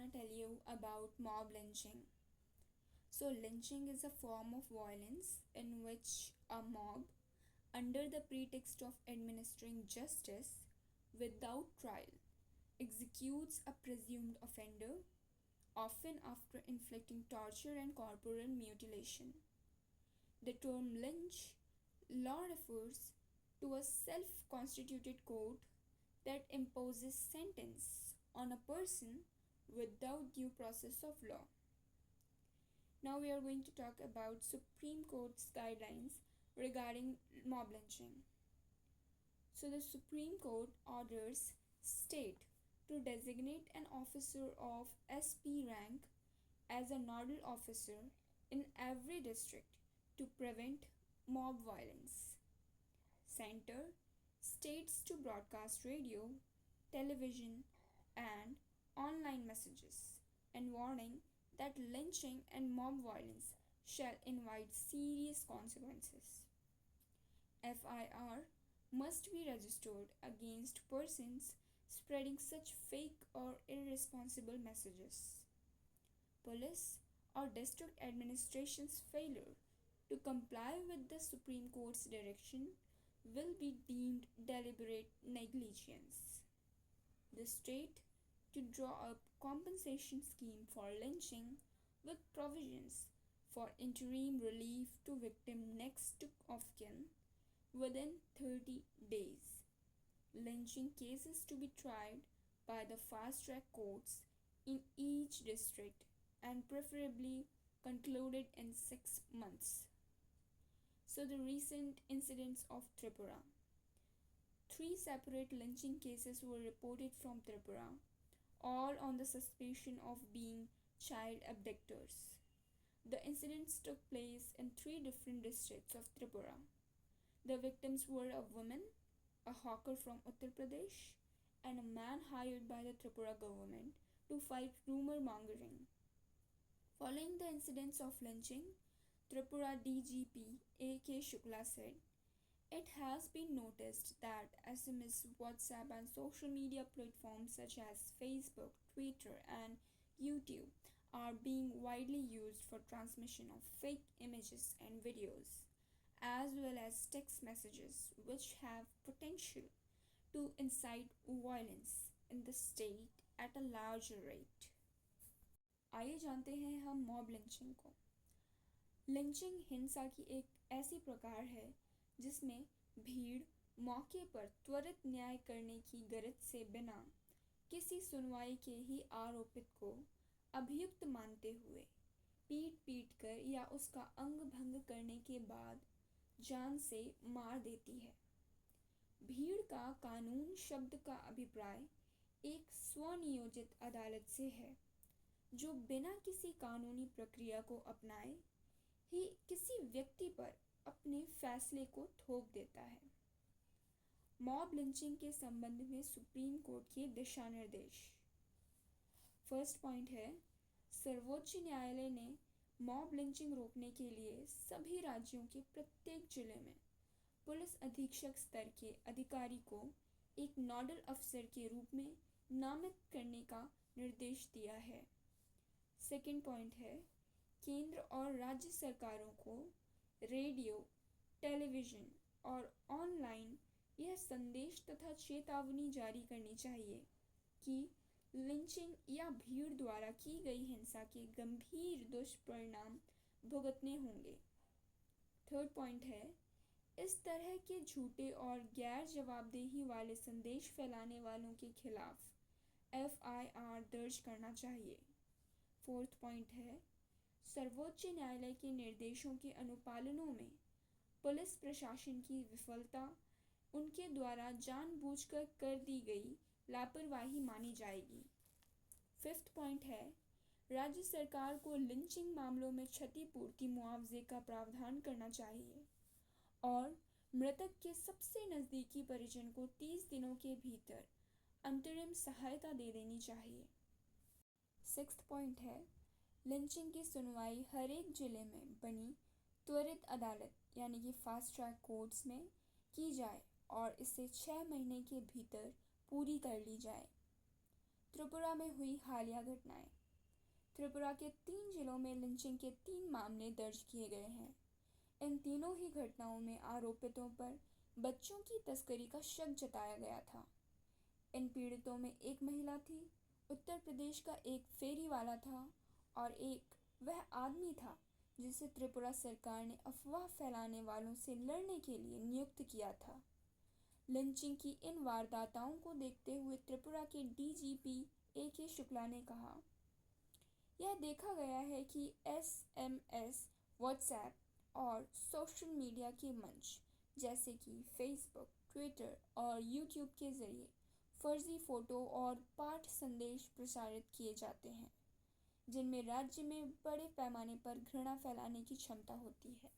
gonna tell you about mob lynching. So, lynching is a form of violence in which a mob, under the pretext of administering justice without trial, executes a presumed offender, often after inflicting torture and corporal mutilation. The term lynch law refers to a self constituted court that imposes sentence on a person without due process of law. Now we are going to talk about Supreme Court's guidelines regarding mob lynching. So the Supreme Court orders state to designate an officer of SP rank as a nodal officer in every district to prevent mob violence. Center states to broadcast radio, television, and online messages and warning that lynching and mob violence shall invite serious consequences. FIR must be registered against persons spreading such fake or irresponsible messages. Police or district administration's failure to comply with the Supreme Court's direction will be deemed deliberate negligence. The state to draw up compensation scheme for lynching with provisions for interim relief to victim next of kin within 30 days. Lynching cases to be tried by the fast track courts in each district and preferably concluded in 6 months. So, the recent incidents of Tripura. 3 separate lynching cases were reported from Tripura, all on the suspicion of being child abductors. The incidents took place in 3 different districts of Tripura. The victims were a woman, a hawker from Uttar Pradesh, and a man hired by the Tripura government to fight rumor mongering. Following the incidents of lynching, Tripura DGP A.K. Shukla said, "It has been noticed that SMS, WhatsApp, and social media platforms such as Facebook, Twitter, and YouTube are being widely used for transmission of fake images and videos, as well as text messages which have potential to incite violence in the state at a larger rate." आइए जानते हैं हम mob lynching को। Lynching हिंसा की एक ऐसी प्रकार है जिसमें भीड़ मौके पर त्वरित न्याय करने की गरज से बिना किसी सुनवाई के ही आरोपित को अभियुक्त मानते हुए पीट पीट कर या उसका अंग भंग करने के बाद जान से मार देती है। भीड़ का कानून शब्द का अभिप्राय एक स्वनियोजित अदालत से है जो बिना किसी कानूनी प्रक्रिया को अपनाए ही किसी व्यक्ति पर अपने फैसले को थोप देता है। मॉब लिंचिंग के संबंध में सुप्रीम कोर्ट के दिशा निर्देश। फर्स्ट पॉइंट है, सर्वोच्च न्यायालय ने मॉब लिंचिंग रोकने के लिए सभी राज्यों के प्रत्येक जिले में पुलिस अधीक्षक स्तर के अधिकारी को एक नोडल अफसर के रूप में नामित करने का निर्देश दिया है। सेकंड पॉइंट है, केंद्र और राज्य सरकारों को रेडियो, टेलीविज़न और ऑनलाइन यह संदेश तथा चेतावनी जारी करनी चाहिए कि लिंचिंग या भीड़ द्वारा की गई हिंसा के गंभीर दुष्परिणाम भुगतने होंगे। थर्ड पॉइंट है, इस तरह के झूठे और गैर जवाबदेही वाले संदेश फैलाने वालों के खिलाफ FIR दर्ज करना चाहिए। फोर्थ पॉइंट है, सर्वोच्च न्यायालय के निर्देशों के अनुपालनों में पुलिस प्रशासन की विफलता उनके द्वारा जानबूझकर कर दी गई लापरवाही मानी जाएगी। फिफ्थ पॉइंट है, राज्य सरकार को लिंचिंग मामलों में क्षतिपूर्ति मुआवजे का प्रावधान करना चाहिए और मृतक के सबसे नज़दीकी परिजन को 30 दिनों के भीतर अंतरिम सहायता दे देनी चाहिए। सिक्स्थ पॉइंट है, लिंचिंग की सुनवाई हर एक जिले में बनी त्वरित अदालत यानी कि फास्ट ट्रैक कोर्ट्स में की जाए और इसे 6 महीने के भीतर पूरी कर ली जाए। त्रिपुरा में हुई हालिया घटनाएं। त्रिपुरा के 3 जिलों में लिंचिंग के 3 मामले दर्ज किए गए हैं। इन तीनों ही घटनाओं में आरोपितों पर बच्चों की तस्करी का शक जताया गया था। इन पीड़ितों में एक महिला थी, उत्तर प्रदेश का एक फेरी वाला था और एक वह आदमी था जिसे त्रिपुरा सरकार ने अफवाह फैलाने वालों से लड़ने के लिए नियुक्त किया था। लिंचिंग की इन वारदातों को देखते हुए त्रिपुरा के डीजीपी ए.के. शुक्ला ने कहा, यह देखा गया है कि एसएमएस, व्हाट्सएप और सोशल मीडिया के मंच जैसे कि फेसबुक, ट्विटर और यूट्यूब के जरिए फर्जी फोटो और पाठ संदेश प्रसारित किए जाते हैं, जिनमें राज्य में बड़े पैमाने पर घृणा फैलाने की क्षमता होती है।